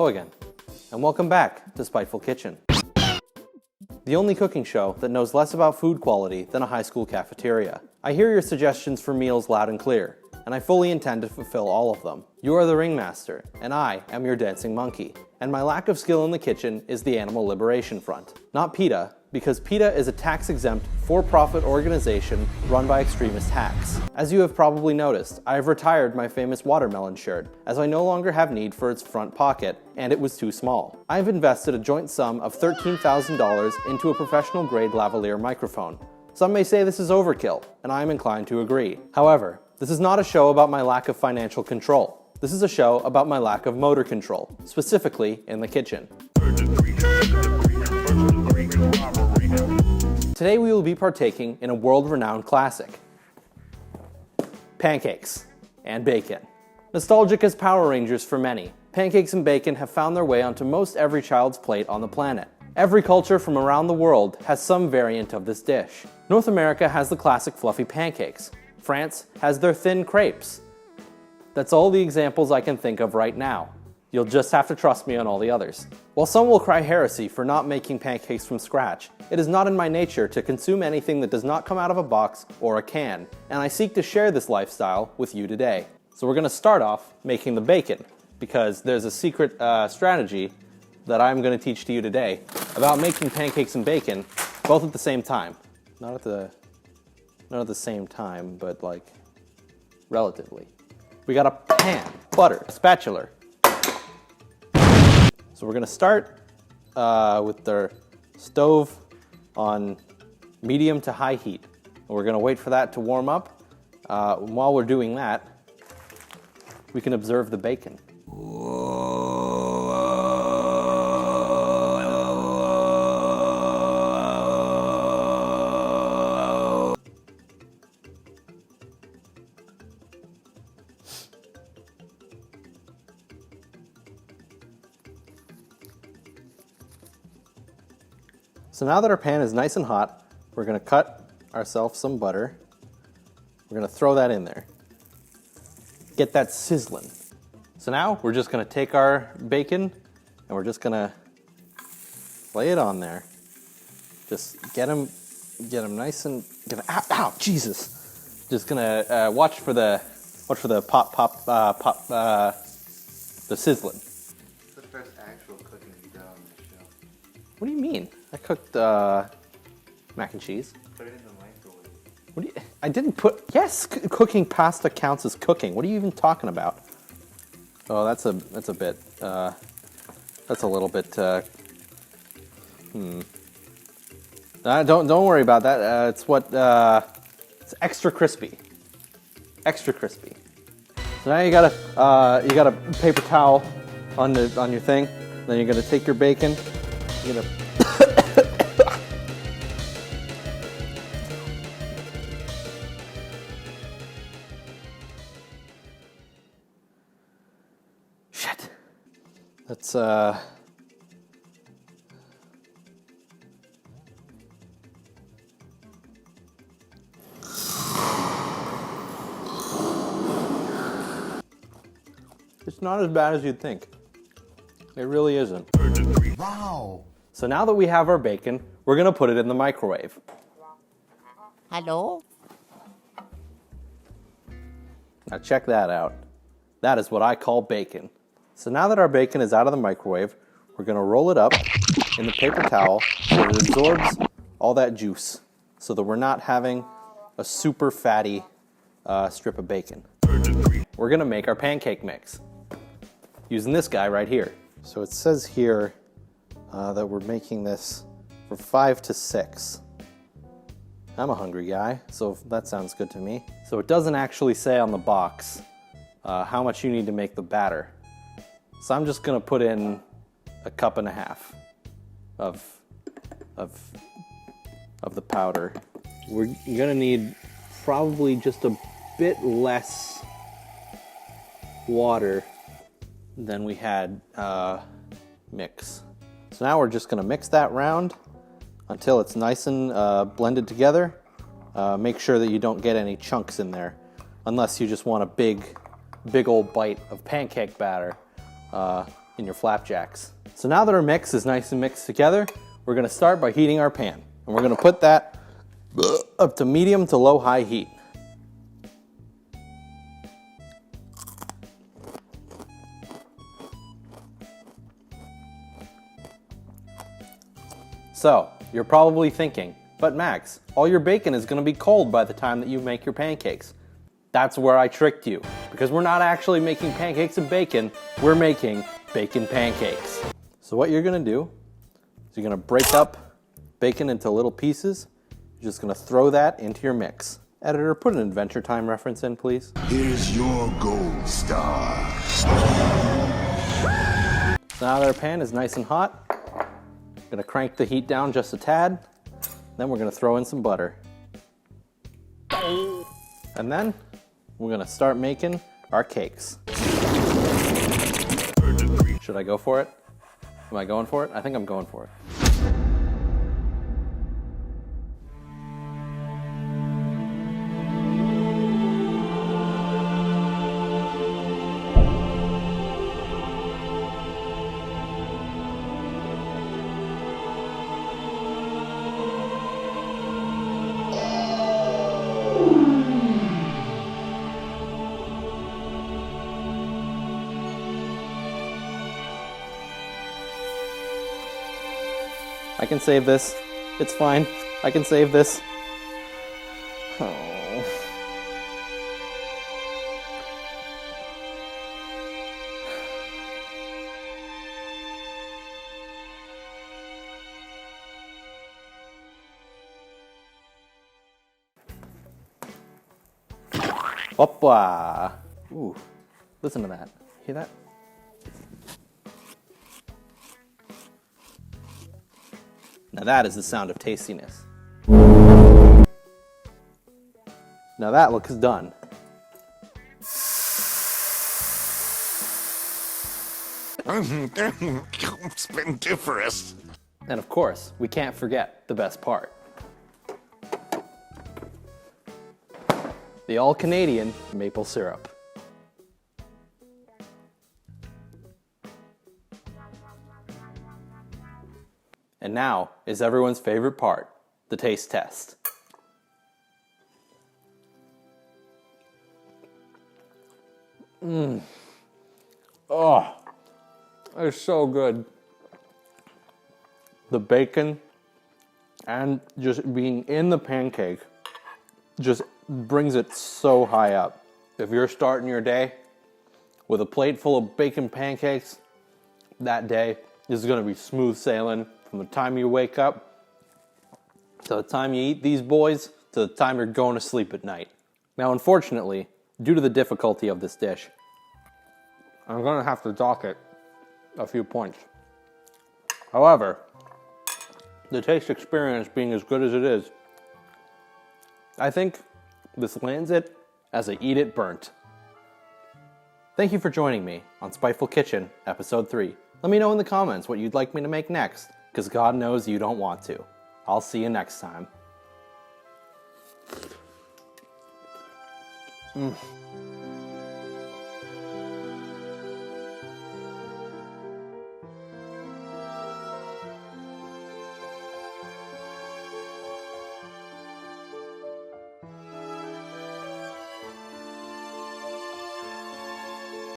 Hello again, and welcome back to Spiteful Kitchen, the only cooking show that knows less about food quality than a high school cafeteria. I hear your suggestions for meals loud and clear, and I fully intend to fulfill all of them. You are the ringmaster, and I am your dancing monkey. And my lack of skill in the kitchen is the Animal Liberation Front. Not PETA, because PETA is a tax-exempt, for-profit organization run by extremist hacks. As you have probably noticed, I have retired my famous watermelon shirt, as I no longer have need for its front pocket, and it was too small. I have invested a joint sum of $13,000 into a professional-grade lavalier microphone. Some may say this is overkill, and I am inclined to agree. However, this is not a show about my lack of financial control. This is a show about my lack of motor control, specifically in the kitchen. Today we will be partaking in a world-renowned classic, pancakes and bacon. Nostalgic as Power Rangers for many, pancakes and bacon have found their way onto most every child's plate on the planet. Every culture from around the world has some variant of this dish. North America has the classic fluffy pancakes. France has their thin crepes. That's all the examples I can think of right now. You'll just have to trust me on all the others. While some will cry heresy for not making pancakes from scratch, it is not in my nature to consume anything that does not come out of a box or a can, and I seek to share this lifestyle with you today. So we're going to start off making the bacon, because there's a secret strategy that I'm going to teach to you today about making pancakes and bacon both at the same time. Not at the same time, but like relatively. We got a pan, butter, a spatula. So we're gonna start with the stove on medium to high heat. And we're gonna wait for that to warm up. While we're doing that, we can observe the bacon. So now that our pan is nice and hot, we're going to cut ourselves some butter. We're going to throw that in there. Get that sizzling. So now we're just going to take our bacon and we're just going to lay it on there. Just get them nice and ow, Jesus! Just going to watch for the pop, the sizzling. It's the first actual cooking you've done on this show. What do you mean? I cooked mac and cheese. Put it in the microwave. What do you, I didn't put, yes, cooking pasta counts as cooking. What are you even talking about? Oh, that's a bit, that's a little bit, don't worry about that. It's extra crispy. Extra crispy. So now you got a paper towel on your thing. Then you're gonna take your bacon. You're gonna shit. That's it's not as bad as you'd think. It really isn't. Wow! So now that we have our bacon, we're gonna put it in the microwave. Hello? Now check that out. That is what I call bacon. So now that our bacon is out of the microwave, we're gonna roll it up in the paper towel so it absorbs all that juice, so that we're not having a super fatty strip of bacon. We're gonna make our pancake mix using this guy right here. So it says here that we're making this for 5 to 6. I'm a hungry guy, so that sounds good to me. So it doesn't actually say on the box how much you need to make the batter. So I'm just gonna put in 1.5 cups of the powder. We're gonna need probably just a bit less water than we had mix. So now we're just gonna mix that round until it's nice and blended together. Make sure that you don't get any chunks in there, unless you just want a big old bite of pancake batter. in your flapjacks. So now that our mix is nice and mixed together, we're gonna start by heating our pan. And we're gonna put that up to medium to low high heat. So, you're probably thinking, but Max, all your bacon is gonna be cold by the time that you make your pancakes. That's where I tricked you, because we're not actually making pancakes and bacon, we're making bacon pancakes. So what you're gonna do is you're gonna break up bacon into little pieces. You're just gonna throw that into your mix. Editor, put an Adventure Time reference in, please. Here's your gold star. So now that our pan is nice and hot, gonna crank the heat down just a tad. Then we're gonna throw in some butter. And then we're gonna start making our cakes. Should I go for it? Am I going for it? I think I'm going for it. I can save this. It's fine. I can save this. Oh. Hoppa! Ooh, listen to that. Hear that? Now that is the sound of tastiness. Now that looks done. Splendiferous. And of course, we can't forget the best part. The all-Canadian maple syrup. And now is everyone's favorite part, the taste test. Oh, it's so good. The bacon and just being in the pancake just brings it so high up. If you're starting your day with a plate full of bacon pancakes, that day is gonna be smooth sailing from the time you wake up to the time you eat these boys to the time you're going to sleep at night. Now, unfortunately, due to the difficulty of this dish, I'm gonna have to dock it a few points. However, the taste experience being as good as it is, I think this lands it as a eat it burnt. Thank you for joining me on Spiteful Kitchen, Episode 3. Let me know in the comments what you'd like me to make next, because God knows you don't want to. I'll see you next time.